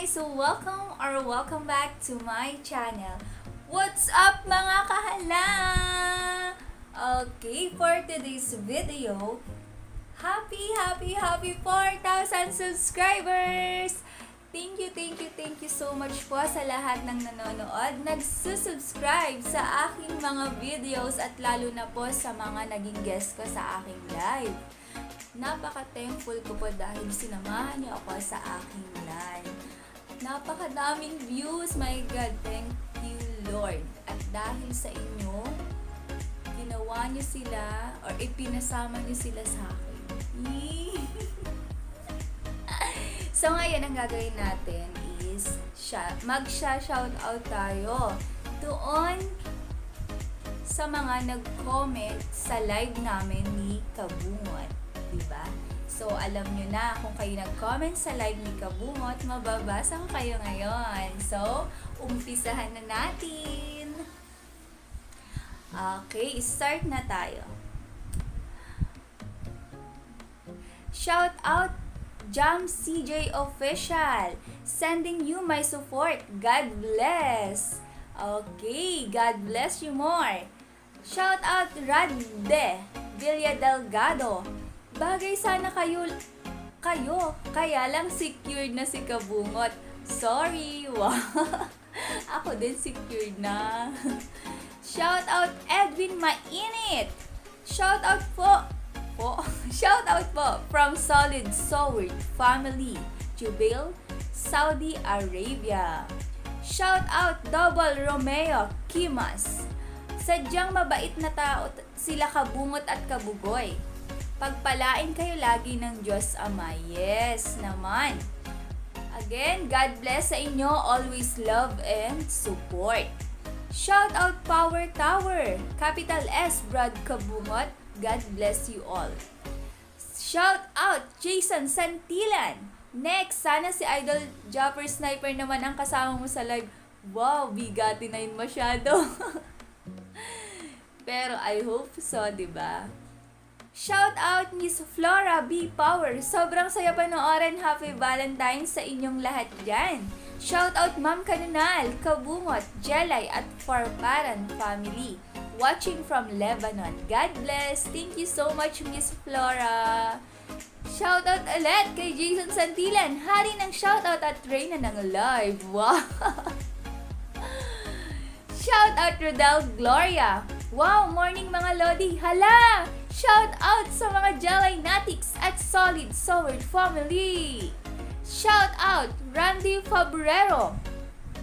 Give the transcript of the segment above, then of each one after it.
guys! Welcome back to my channel. What's up mga kahala? Okay, for today's video, happy 4,000 subscribers! Thank you so much po sa lahat ng nanonood, nagsusubscribe sa aking mga videos at lalo na po sa mga naging guest ko sa aking live. Napaka-thankful ko po dahil sinamahan niyo ako sa aking live. Napakadaming views, my God, thank you Lord. At dahil sa inyo, ginawa niyo sila or ipinasama niyo sila sa akin. So ngayon, ang gagawin natin is mag-shoutout tayo doon sa mga nag-comment sa live namin ni Kabungot. Diba? So, alam nyo na, kung kayo nag-comment sa live ni Kabungot, mababasa ko kayo ngayon. So, umpisahan na natin. Okay, start na tayo. Shout out Jam CJ Official, sending you my support. God bless. Okay, God bless you more. Shout out Radde Villa Delgado. Bagay sana kayo, kaya lang secured na si Kabungot. Sorry, wow. Ako din secured na. Shout out Edwin Mainit. Shout out po from Solid Sword Family, Jubail, Saudi Arabia. Shout out Double Romeo Kimas. Sadyang mabait na tao sila Kabungot at Kabugoy. Pagpalain kayo lagi ng Diyos Ama. Yes naman. Again, God bless sa inyo. Always love and support. Shout out Power Tower. Capital S, Brad Kabungot. God bless you all. Shout out Jason Santilan. Next, sana si Idol Japper Sniper naman ang kasama mo sa live. Wow, bigati na yun masyado. Pero I hope so, diba? Shout out Miss Flora B. Power. Sobrang saya panoorin. Happy Valentine's sa inyong lahat dyan. Shout out Ma'am Kanunal, Kabungot, Jelay at Farparan family. Watching from Lebanon. God bless. Thank you so much, Miss Flora. Shout out ulit kay Jason Santilan. Hari ng shout out at Reyna ng live. Wow. Shout out Rodel Gloria. Wow, morning mga Lodi. Hala! Shout out sa mga Jelay Natics at Solid Sword family. Shout out Randy Fabrero.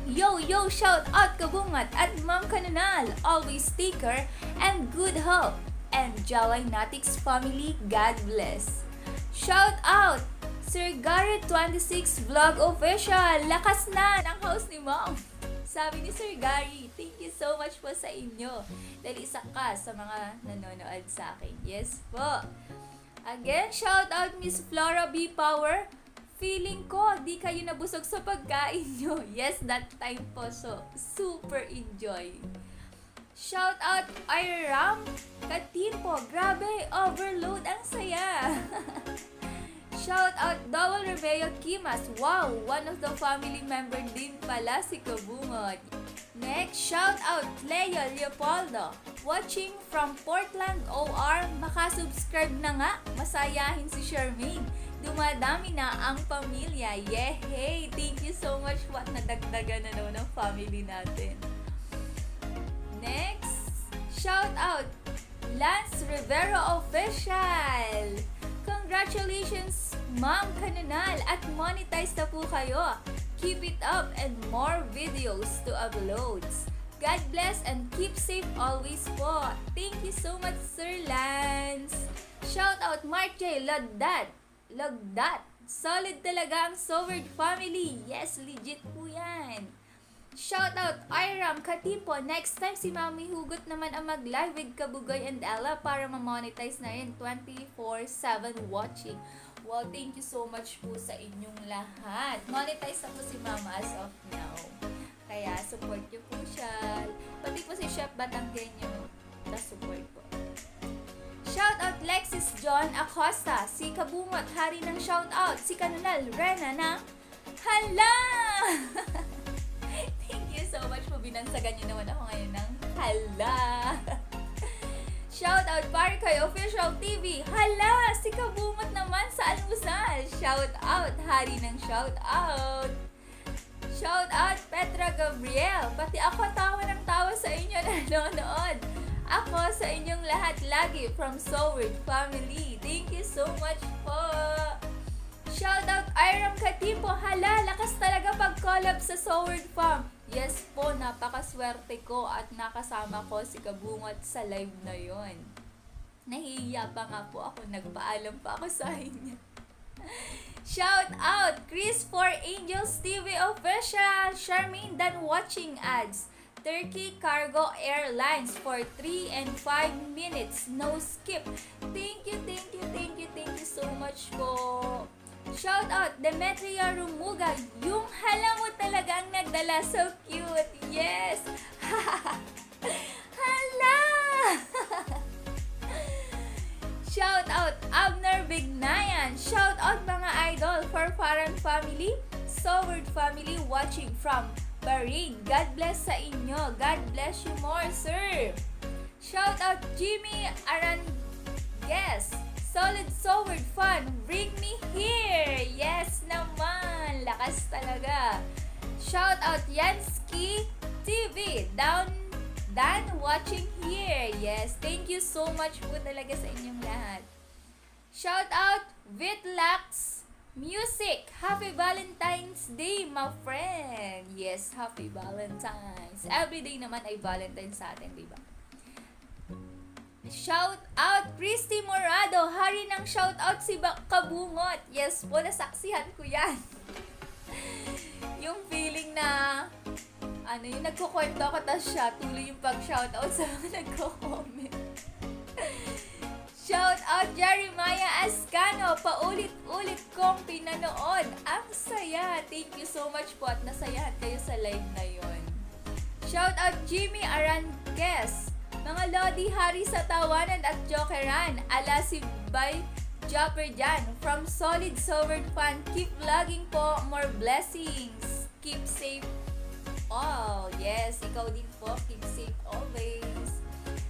Yo, shout out Kabungat at Ma'am Kanunal. Always taker and good hope. And Jelay Natics family, God bless. Shout out Sir Garrett 26 Vlog Official. Lakas na ng house ni Ma'am. Sabi ni Sir Gary, thank you so much po sa inyo. Dahil isa ka sa mga nanonood sa akin. Yes po. Again, shout out Miss Flora B. Power. Feeling ko, di kayo nabusog sa pagkain nyo. Yes, that time po. So, super enjoy. Shout out Iram Katimpo. Grabe, overload. Ang saya. Shout out Double Romeo Kimas. Wow, one of the family member din pala si Kabungot. Next, shout out Leo Leopoldo. Watching from Portland, OR. Makasubscribe na nga. Masayahin si Charmaine. Dumadami na ang pamilya. Yehey! Thank you so much. What nadagdagan na naman ang family natin. Next, shout out Lance Rivero Official. Congratulations, Ma'am Kanunal, at monetize na po kayo. Keep it up and more videos to upload. God bless and keep safe always po. Thank you so much, Sir Lance. Shout out Mark J. Lagdat. Solid talaga ang Sword family. Yes, legit po yan. Shout out Iram Katipo. Next time si Mami Hugot naman ang mag-live with Kabugoy and Ella para ma-monetize na rin 24/7 watching. Wow, thank you so much po sa inyong lahat. Monetize na po si Mama as of now. Kaya support niyo po siya. Pati po si Chef Batanggenyo na support po. Shout out Lexis John Acosta. Si Kabungot, hari ng shout out. Si Kanunal, Rena ng Hala! Thank you so much po. Binansagan niyo naman ako ngayon ng hala. Shout out Parikoy Official TV. Hala, si Kabungot naman sa almusal. Shout out, hari ng shout out. Shout out Petra Gabriel. Pati ako tawa ng tawa sa inyo na nanonood. Ako sa inyong lahat lagi from Soward Family. Thank you so much po. Shout out Iram Katipo. Hala, lakas talaga pag-collab sa Soward Farm. Yes po, napakaswerte ko at nakasama ko si Kabungot sa live na yon. Nahihiya pa nga po ako, nagpaalam pa ako sa inyo. Shout out Chris for Angels TV Official. Charmaine done watching ads. Turkey Cargo Airlines for 3 and 5 minutes. No skip. Thank you so much po. Shout out Demetria Rumuga. Yung hala mo talaga ang nagdala. So cute. Yes. Hala. Shout out Abner Bignayan. Shout out mga idol for Farhan Family, Soward Family watching from Bahrain. God bless sa inyo. God bless you more, sir. Shout out Jimmy Arangues. Solid Soward Fun. Bring me here. Yes naman. Lakas talaga. Shout out Yansky TV. Dan watching here. Yes, thank you so much po talaga sa inyong lahat. Shout out Vitlax Music. Happy Valentine's Day, my friend. Yes, happy Valentine's. Every day naman ay Valentine's sa atin, di ba? Shout out Christy Morado. Hari ng shout out si Kabungot. Yes po, nasaksihan ko yan. Yung feeling na yung nagkukwento ako tapos siya tuloy yung pag-shoutout sa mga nagko-comment. Shout out Jeremiah Ascano. Paulit-ulit kong pinanood. Ang saya. Thank you so much po at nasayahan kayo sa live na yon. Shout out Jimmy Arangues. Mga Lodi, hari sa tawanan at jokeran. Ala si Bay Jopper Jan. From Solid Soward Fan. Keep vlogging po. More blessings. Keep safe. Oh, yes, ikaw din po. Keep safe always.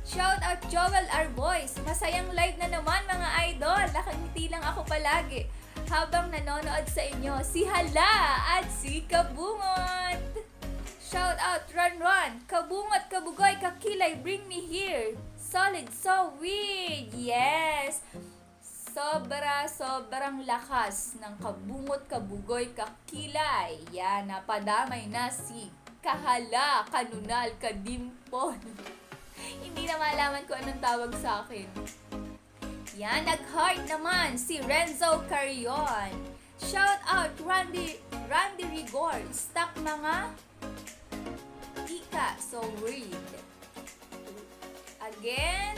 Shout out Joel Arboys. Masayang live na naman mga idol. Nakangiti lang ako palagi habang nanonood sa inyo. Si Hala at si Kabungot. Shout out Ron. Kabungot, kabugoy, kakilay, bring me here. Solid, so weird. Yes. Sobrang lakas ng kabungot, kabugoy, kakilay. Yan, napadamay na si Kahala, Kanunal, Kadimpon. Hindi na malaman ko anong tawag sa akin. Yan, nag-heart naman si Renzo Carrion. Shout out Randy Rigor. Stuck mga ika, so weird. Again,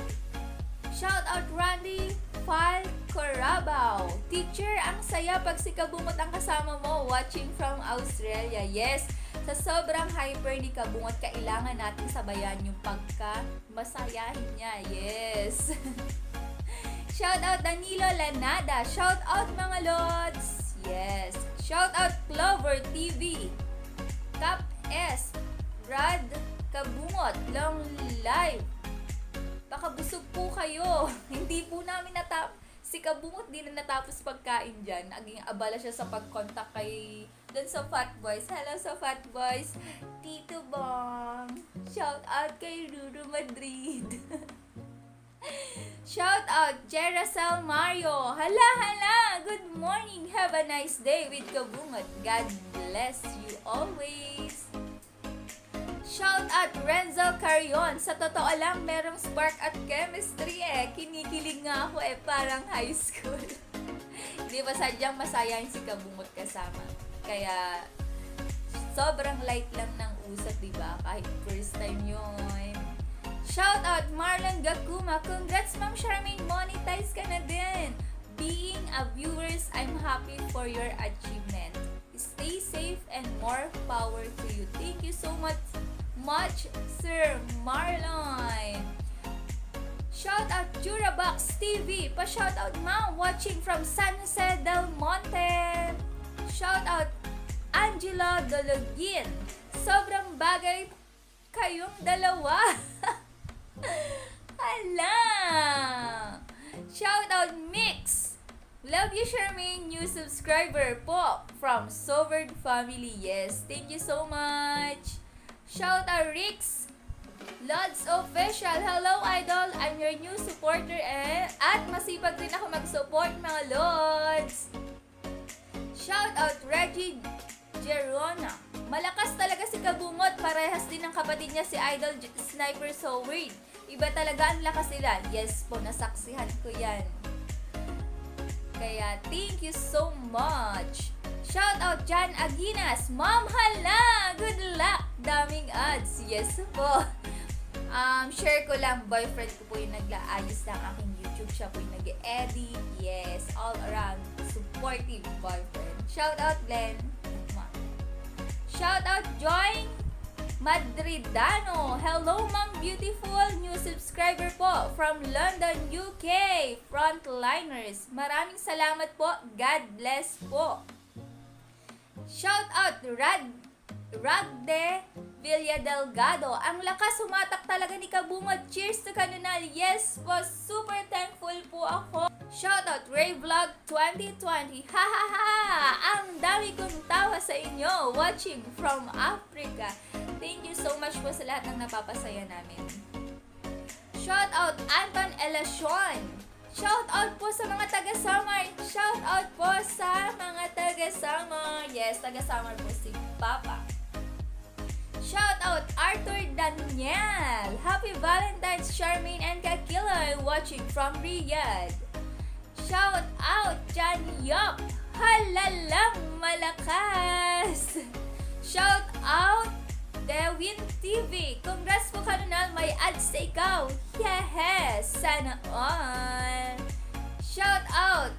shout out Randy Falcorabaw. Teacher, ang saya pag si Kabungot ang kasama mo watching from Australia. Yes, sa sobrang hyper ni Kabungot, kailangan natin sabayan yung pagka-masayahin niya. Yes. Shout out Danilo Lanada. Shout out mga Lods. Yes. Shout out Clover TV. Cap S. Brad Kabungot. Long live. Pakabusog po kayo. Hindi po namin si Kabungot di na natapos pagkain dyan. Naging abala siya sa pag-contact kay dun sa Fat Boys. Hello sa Fat Boys. Tito Bong. Shout out kay Ruru Madrid. Shout out Jeracel Mario. Hala. Good morning. Have a nice day with Kabungot. God bless you always. Shout out Renzo Carrion. Sa totoo lang, merong spark at chemistry Kinikilig nga ako parang high school. Di ba sadyang masayahin si Kabungot kasama. Kaya, sobrang light lang ng usap, di ba? Kahit first time yun. Shout out Marlon Gakuma. Congrats, Ma'am Charmaine. Monetize ka na din. Being a viewers, I'm happy for your achievement. Stay safe and more power to you. Thank you so much, Sir Marlon. Shout out Jurabox TV. Pa-shout out Ma'am watching from San Jose del Monte. Shout out Angela Dologin. Sobrang bagay kayong dalawa. Hala! Shout out Mix! Love you, Charmaine, new subscriber po from Sovereign Family. Yes, thank you so much. Shout out Rix! Lods Official. Hello, Idol! I'm your new supporter at masipag din ako mag-support, mga Lods. Shout out Reggie Gerona. Malakas talaga si Kabungot. Parehas din ng kapatid niya si Idol Sniper So Weird. Iba talaga ang lakas nila. Yes po, nasaksihan ko yan. Kaya, thank you so much. Shout out Jan Aginas. Ma'am, hala! Good luck! Daming ads. Yes po. Share ko lang, boyfriend ko po yung naglaayos ng aking YouTube. Siya po yung nag-edit. Yes, all around supportive boyfriend. Shout out Glenn. Shout out Joy Madridano. Hello, Ma'am Beautiful. New subscriber po from London, UK. Frontliners. Maraming salamat po. God bless po. Shout out Ragde Villa Delgado. Ang lakas humatak talaga ni Kabungod. Cheers to Kanunal. Yes po, super thankful po ako. Shout out Ray Vlog 2020. Ha ha ha! Ang dami kong tawa sa inyo watching from Africa. Thank you so much po sa lahat ng napapasaya namin. Shout out Anton Elacion. Shout out po sa mga taga-Samar. Shout out po sa mga taga-Samar. Yes, taga-Samar po si Papa. Shout out Arthur Daniel. Happy Valentine's, Charmaine and Kakiloy watching from Riyadh. Shout out Jan Yop. Halalang malakas. Shout out Dewin TV. Congrats po Kanunal, may ads sa ikaw. Yes, sana all. Shout out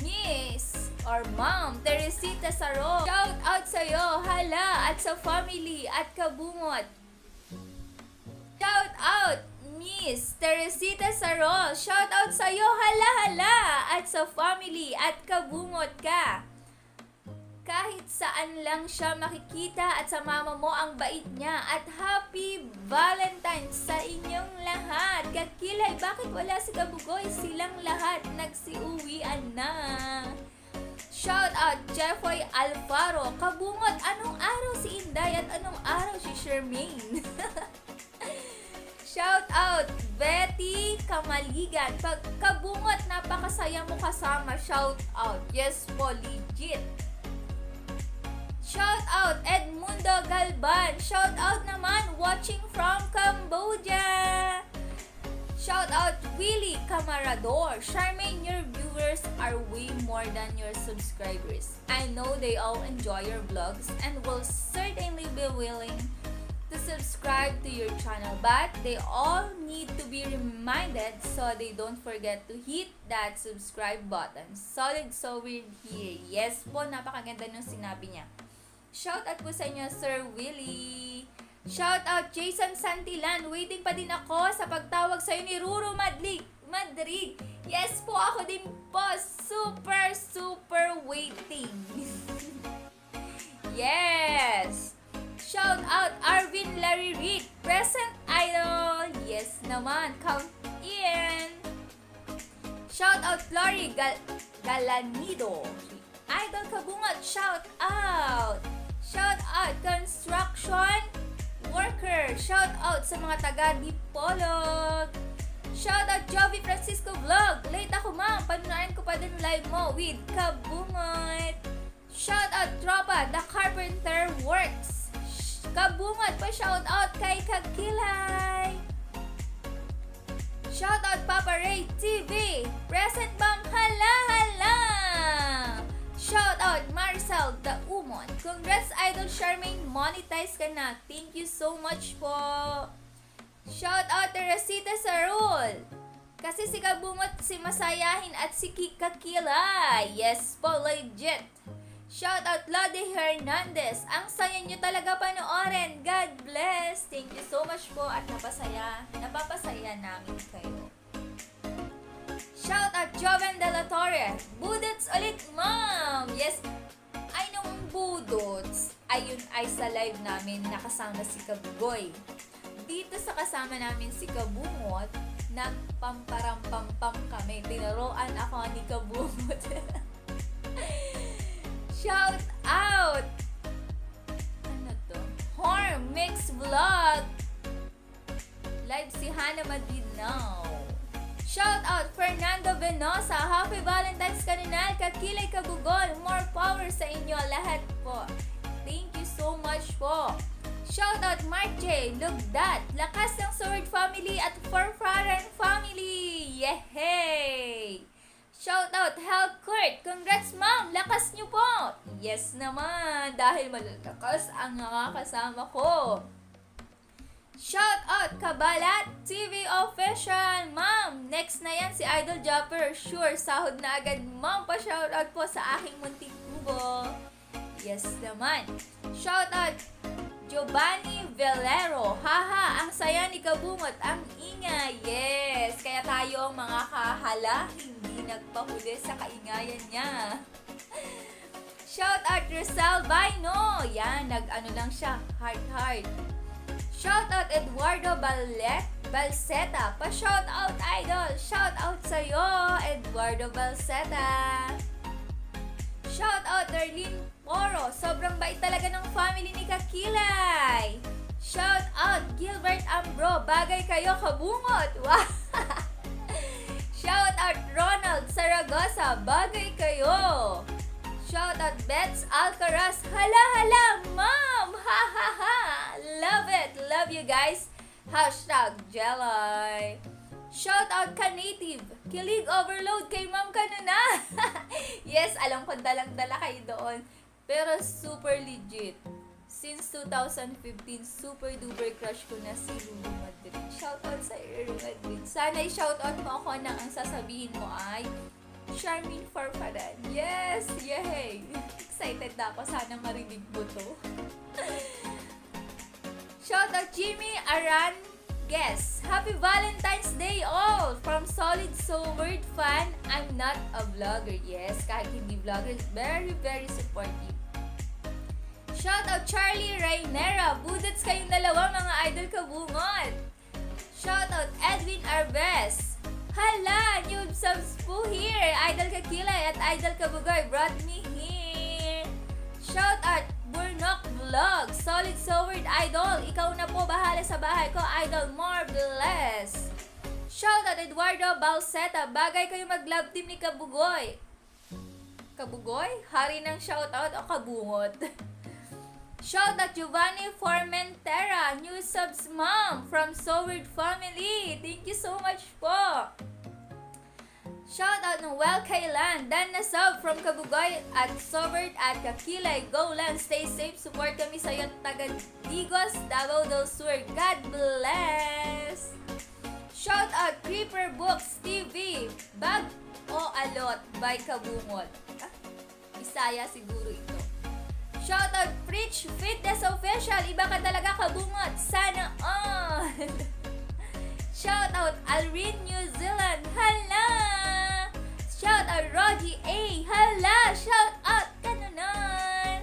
Miss or Ma'am Teresita Saro. Shout out sa'yo, hala, at sa family at Kabungot. Shout out Miss Teresita Saro. Shout out sa'yo, hala, hala, at sa family at Kabungot ka. Kahit saan lang siya makikita at sa mama mo ang bait niya. At happy Valentine's sa inyong lahat. Kakilay, bakit wala si Kabugoy? Silang lahat nagsiuwian na. Shout out Jeffoy Alfaro. Kabungot, anong araw si Inday at anong araw si Charmaine? Shout out Betty Kamaligan. Kabungot, napakasaya mo kasama. Shout out. Yes po, legit. Shout out Edmundo Galban. Shout out naman watching from Cambodia. Shout out Willie Camarador. Charmaine, your viewers are way more than your subscribers. I know they all enjoy your vlogs and will certainly be willing to subscribe to your channel, but they all need to be reminded so they don't forget to hit that subscribe button. Solid so weird here. Yes po, napakaganda nung sinabi niya. Shout out po sa inyo, Sir Willie. Shout out Jason Santilan. Waiting pa din ako sa pagtawag sa ni Ruru Madrid. Yes po, ako din po. Super waiting. Yes. Shout out Arvin Larry Reed. Present Idol. Yes naman. Count in. Shout out Lori Galanido. Idol Kabungot. Shout out. Shout out construction worker. Shout out sa mga taga Dipolog. Shout out Jovi Francisco Vlog. Late ako ma'am, panunayan ko pa din live mo with Kabungot. Shout out Tropa, The Carpenter Works. Kabungot pa shout out kay Kakilay. Shout out Papa Ray TV. Present bang hala. Shout out Marcel the Umon. Congrats Idol Charmaine, monetize ka na. Thank you so much po. Shout out Teresita Sarul. Kasi si Kabungot, si Masayahin at si Kakila. Yes po, legit. Shout out Lodi Hernandez. Ang saya nyo talaga panoorin. God bless. Thank you so much po at napapasaya namin kayo. Shout out Joven De La Torre. Budots ulit, ma'am. Yes, ay nung budots. ayun ay sa live namin nakasama si Kabugoy. Dito sa kasama namin si Kabungot, nagpamparampampam kami. Tinaroan ako ni Kabungot. Shout out! Ano to? Horn Mix Vlog! Live si Hannah Madrid now. Shout out Fernando Venosa. Happy Valentine's Kanunal, Kakilay Kabugol. More power sa inyo lahat po. Thank you so much po. Shout out Mark J. Lugdat. Lakas ng Sword Family at Farfaran Family. Yehey! Shout out Hal Kurt. Congrats ma'am. Lakas nyo po. Yes naman. Dahil malalakas ang nakakasama ko. Shout out Kabalat TV Official. Ma'am, next na yan si Idol Jumper. Sure, sahod na agad. Ma'am, pa-shout out po sa aking munting kubo. Yes naman. Shout out Giovanni Velero. Haha, ang saya ni Kabungot. Ang ingay. Yes, kaya tayo ang mga kahala hindi nagpahuli sa kaingayan niya. Shout out Rizal Baino. Yan, nag-ano lang siya. Heart. Shout out Eduardo Balseta. Pa-shout out idol. Shout out sa'yo, Eduardo Balseta. Shout out Darlene Poro. Sobrang bait talaga ng family ni Kakilay. Shout out Gilbert Ambro. Bagay kayo, Kabungot. Wow. Shout out Ronald Saragosa. Bagay kayo. Shout out Bets Alcaraz. Hala, ma'am! Ha ha ha! Love it! Love you guys! Hashtag Jelay. Shout out ka-native. Kilig overload kay Ma'am Kanuna. Yes, alam ko dalang-dala kayo doon. Pero super legit. Since 2015, super duper crush ko na si Lulu Madrid. Shout out sa Lulu Madrid. Sana i-shout out mo ako na ang sasabihin mo ay Charmin Farfaran. Yes! Yay! Excited na ako. Sana marinig mo to. Shout out Jimmy Aran Guess. Happy Valentine's Day all! From Solid Sobered Fan, I'm not a vlogger. Yes, kahit hindi vlogger, very, very supportive. Shout out Charlie Rainera. Budots kayong dalawa mga idol Kabungot. Shout out Edwin Arbes. Hala! New subs po here! Idol Kakilay at Idol Kabugoy brought me here! Shout out Burnok Vlog! Solid Sword Idol! Ikaw na po bahala sa bahay ko, Idol! More bless! Shout out Eduardo Balseta! Bagay kayo mag-love team ni Kabugoy! Kabugoy? Hari ng shout out o Kabungot? Shout out Giovanni Formentera, new subs mom from Sword Family. Thank you so much po. Shout out Noel Kailan, Dan na sub from Kabugoy at Sword at Kakilay. Go lang, stay safe, support kami sa iyo taga Digos, Davao del Sur. God bless. Shout out Creeper Books TV, Bag o Alot by Kabungot. Isaya siguro ito. Shout out Preach Fitness Official. Iba ka talaga Kabungot. Sana all. Shout out Alrin New Zealand. Hala. Shout out Rogie A. Hala. Shout out Kanunan.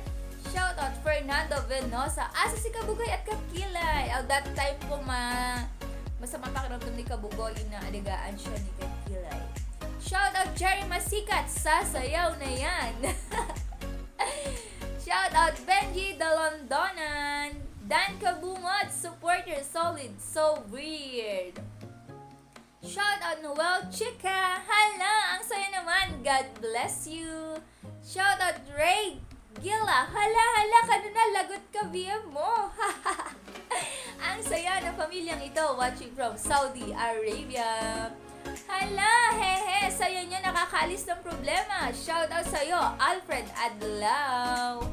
Shout out Fernando Venosa. Asa si Kabugoy at Kakilay. At that time po masama pakiramdam ni Kabugoy na aligaan siya ni Kakilay. Shout out Jerry Masikat. Sasayaw na yan. Shout out Benji the Londonan. Dan Kabungot, supporter solid, so weird. Shout out Noel Chica. Hala, ang saya naman. God bless you. Shout out Ray Gila. Hala, kanuna lagot ka via mo. Ang saya ng pamilyang ito watching from Saudi Arabia. Hala, hehe, sa'yo nyo nakakaalis ng problema. Shout out sa'yo, Alfred Adlaw.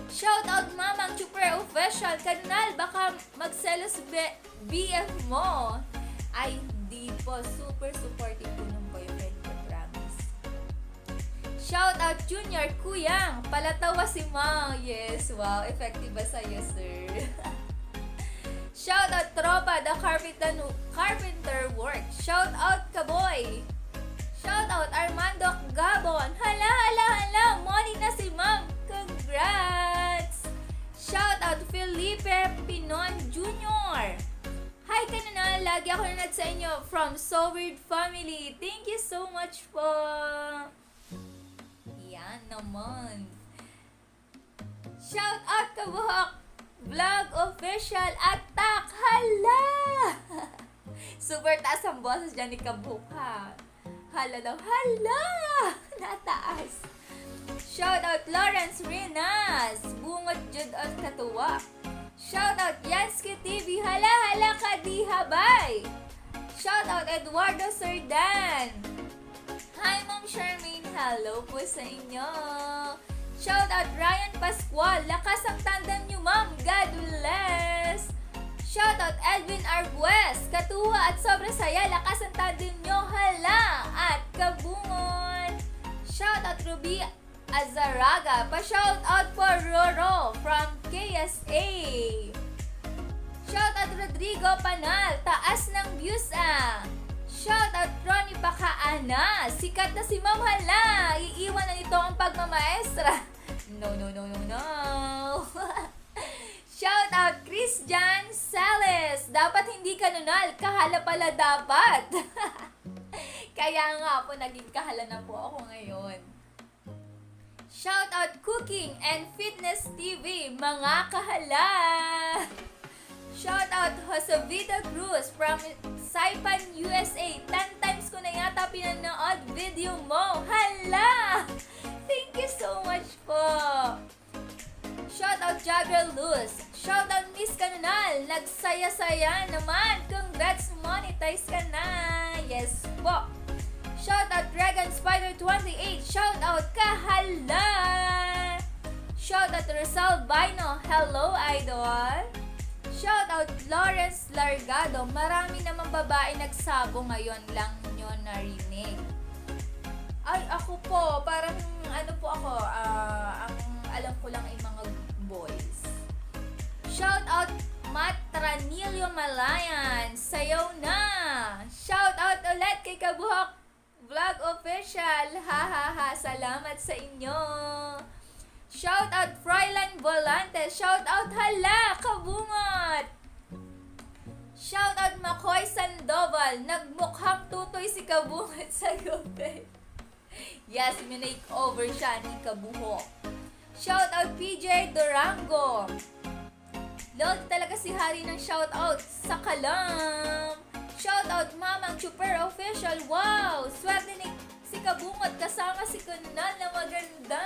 Shout out Mamang Super Official. Kanal, baka magselos BF mo. Ay, hindi po. Super supportive po ng boyfriend ko, promise. Shout out Junior Kuyang. Palatawa si Mang. Yes, wow. Effective ba sa'yo, sir? Shout out Tropa, the Carpenter Work. Shout out Kaboy. Shout out Armando Gabon. Hala, morning na si Ma'am. Congrats! lagi ako nanonood sa inyo from So Weird Family. Thank you so much po. Yan naman. Shout out Kabuhok Vlog Official Attack. Hala! Super taas ang boses dyan ni Kabuhok ha. Hala daw. Hala! Nataas. Shout out Lawrence Rinas. Bungot Jud at Katuwa. Shout out Yansky TV. Hala hala ka di habay. Shout out Eduardo Serdan. Hi Ma'am Charmaine. Hello po sa inyo. Shout out Ryan Pascual. Lakas ang tandem niyo ma'am. God bless. Shout out Edwin Arguez. Katuwa at sobrang saya. Lakas ang tandem niyo. Hala at kabungon. Shout out Ruby Azaraga. Pa-shout out for Roro from KSA. Shout out Rodrigo Panal. Taas ng views ah. Shout out Ronnie Pacaana. Sikat na si Ma'am hala. Iiwan na nito ang pagmamaestra. No. Shout out Christian Sales. Dapat hindi kanunal. Kahala pala dapat. Kaya nga po naging kahala na po ako ngayon. Shout out Cooking and Fitness TV, mga kahala! Shout out Josevita Cruz from Saipan, USA. 10 times ko na yata pinanood video mo. Hala! Thank you so much po! Shout out Jagger Luz. Shout out Miss Kanunal. Nagsaya-saya naman. Congrats, monetize ka na. Yes po. Shout out Dragon Spider 28. Shout out Kahala. Shout out Rizal Bino. Hello, idol. Shout out Lawrence Largado. Marami namang babae nagsabo ngayon lang nyo narinig. Ay, ako po. Parang ano po ako. Ang alam ko lang ay mga boys. Shout out Matt Tranilio Malayan. Sayaw na. Shout out ulit kay Kabuhok Vlog Official. Ha. Salamat sa inyo. Shout out Fryland Volante. Shout out hala kabungot. Shout out Makoy Sandoval. Nagmukhang tutoy si Kabungot sa gabi. Yes, minake over siya ni Kabuhok. Shout out PJ Durango. Lord talaga si Hari ng shout out sa kalam. Shout out Mamang Super Official. Wow! Swerte ni si Kabungot kasama si Kunal na maganda.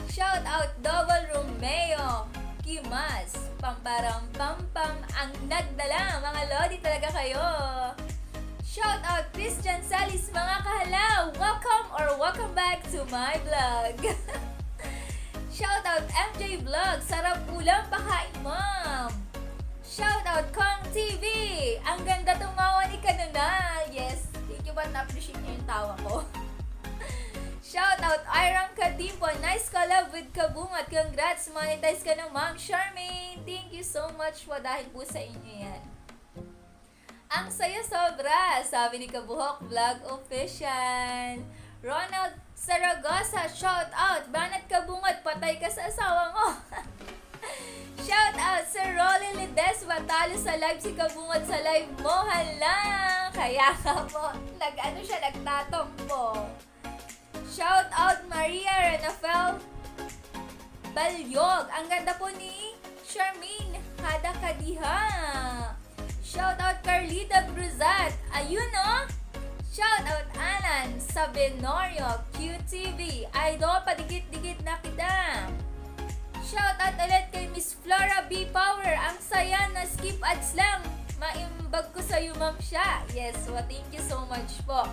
Shout out Double Romeo. Kimas. Pamparam pampam. Ang nagdala. Mga Lodi talaga kayo. Shout out Christian Salis mga kahala. Welcome back to my vlog. Shout out MJ Vlog. Sarap ulam pakain ma'am. Shout out Kong TV! Ang ganda tumawa ni Kanunal! Yes, thank you but na-appreciate niyo yung tawa ko. Shout out Iram Kadimpo! Nice collab with Kabungot! Congrats! Monetize ka ng Ma'am Charmaine! Thank you so much po dahil po sa inyo yan. Ang saya sobra! Sabi ni Kabuhok Vlog Official. Ronald Saragosa! Shout out! Banat Kabungot! Patay ka sa asawa mo! Shout out Sir Rolly Ledesma. Talo sa live si Kabungot sa live mo. Hala! Kaya nga po, nagtatong po. Shout out Maria Renafel Balyog. Ang ganda po ni Charmaine Hada Kadiha. Shout out Carlita Cruzat. Ayun no? Shout out Alan Sabenorio QTV. Idol, padikit-dikit na kita. Shout out ulit kay Miss Flora B. Power. Ang saya na skip ads lang. Maimbag ko sa'yo, ma'am siya. Yes, well, thank you so much po.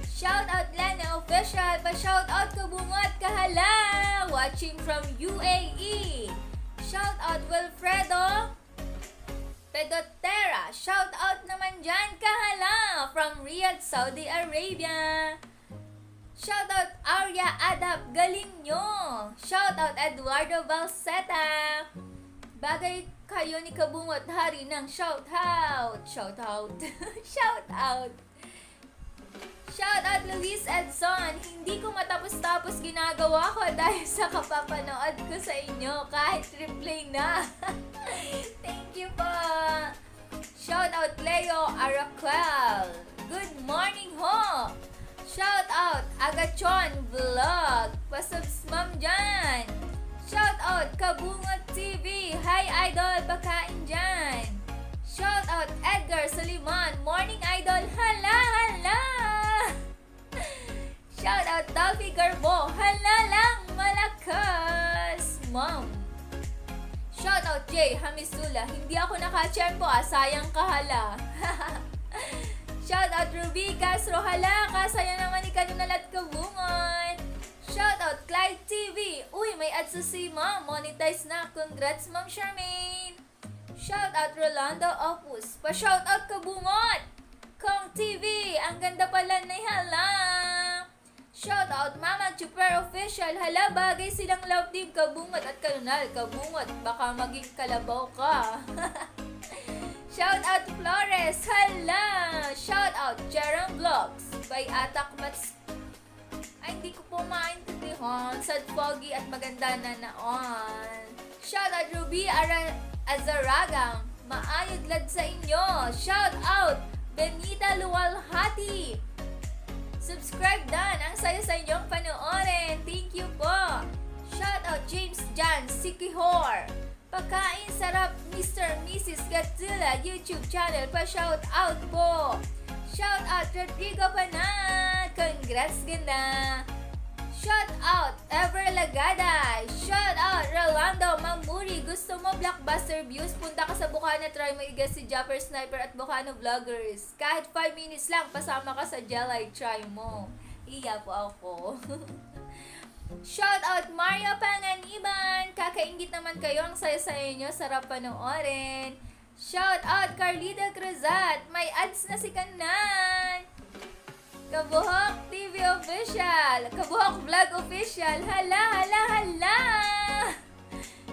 Shout out Lana Official. Pa-shout out Kabungot Kahala. Watching from UAE. Shout out Wilfredo Pedotera. Shout out naman dyan Kahala. From Riyadh, Saudi Arabia. Shout out Arya Adap, galing nyo! Shout out Eduardo Balseta. Bagay kayo ni Kabungot, hari ng shout out. Shout out. Shout out. Shout out Luis Edson. Hindi ko matapos-tapos ginagawa ko dahil sa kapapanood ko sa inyo kahit replay na. Thank Thank you po. Shout out Leo Araquel. Good morning ho. Shout out Agachon Vlog. Pasubs ma'am dyan. Shout out Kabungot TV. Hi idol, bakain dyan. Shout out Edgar Soliman. Morning idol. Hala, hala. Shout out Dolphy Garbo. Hala lang, malakas. Mom. Shout out Jay Hamisula. Hindi ako nakachempo sayang kahala. Shout out Ruby Castro. Hala, kasaya naman ni Kanunalat Kabungon. Shout out Clyde TV. Uy, may ads si ma'am. Monetize na. Congrats ma'am Charmaine. Shout out Rolando Opus. Pa-shout out Kabungot. Kong TV. Ang ganda pala na hala. Shout out Mama Chuper Official. Hala, bagay silang love team Kabungot at Kanunal. Kabungot, baka maging kalabaw ka. Shout out Flores. Hala. Shout out Jerome Vlogs by Atak Mats. Ay, hindi ko po maintindihan. Sad Foggy at maganda na naon. Shout out Ruby Azaragang. Maayod lad sa inyo. Shout out Benita Luwalhati. Subscribe dan. Ang saya sa inyong panoorin. Thank you po. Shout out James Jan Sikihor. Pagkain sarap Mr. Mrs. Godzilla YouTube channel. Pa-shout out po. Shout out Rodrigo Panat. Congrats ganda. Shout out Ever Lagada. Shout out Rolando Mamuri. Gusto mo blockbuster views? Punta ka sa Bukana. Try mo igas si Japper Sniper at Bukano Vloggers. Kahit 5 minutes lang, pasama ka sa Jelly. Try mo. Iya po ako. Shout out Mario Panganiban. Kakaingit naman kayo. Ang saya sa inyo. Sarap panoorin. Shout out Carlita Cruzat. May ads na si Kanan. Kabuhok TV Official. Kabuhok Vlog Official. Hala, hala, hala.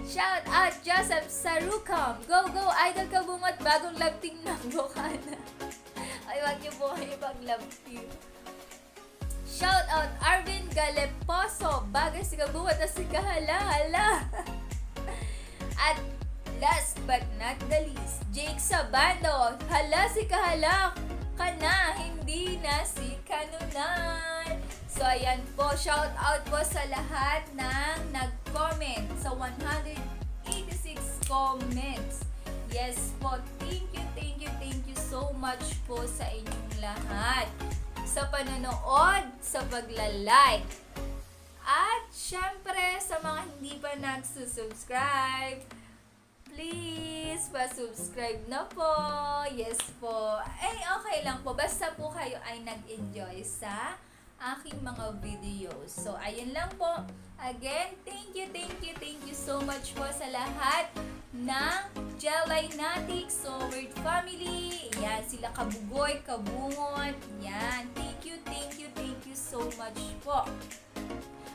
Shout out Joseph Sarukam. Go, go, Idol Kabungot. Bagong love team ng Bukana. Ay, wag niyo po kayo pag-love team. Shout out Arvin Galeposo. Bagay si Kabungot at si Kahala, hala. At last but not the least, Jake Sabando. Hala, si Kahala ka na, hindi na si Kanunal. So, ayan po, shout out po sa lahat ng nag-comment sa 186 comments. Yes po, thank you so much po sa inyong lahat. Sa panonood, sa pagla-like. At syempre, sa mga hindi pa nagsusubscribe, please, pa-subscribe na po. Yes po. Eh, okay lang po. Basta po kayo ay nag-enjoy sa aking mga videos. So, ayun lang po. Again, thank you so much po sa lahat ng Jelly Natics, Soward family. Yan, sila Kabugoy, Kabungot. Yan, thank you so much po.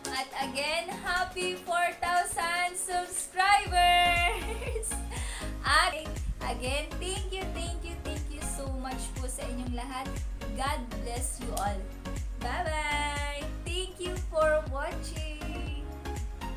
At again, happy 4,000 subscribers! At again, thank you so much po sa inyong lahat. God bless you all. Bye-bye! Thank you for watching!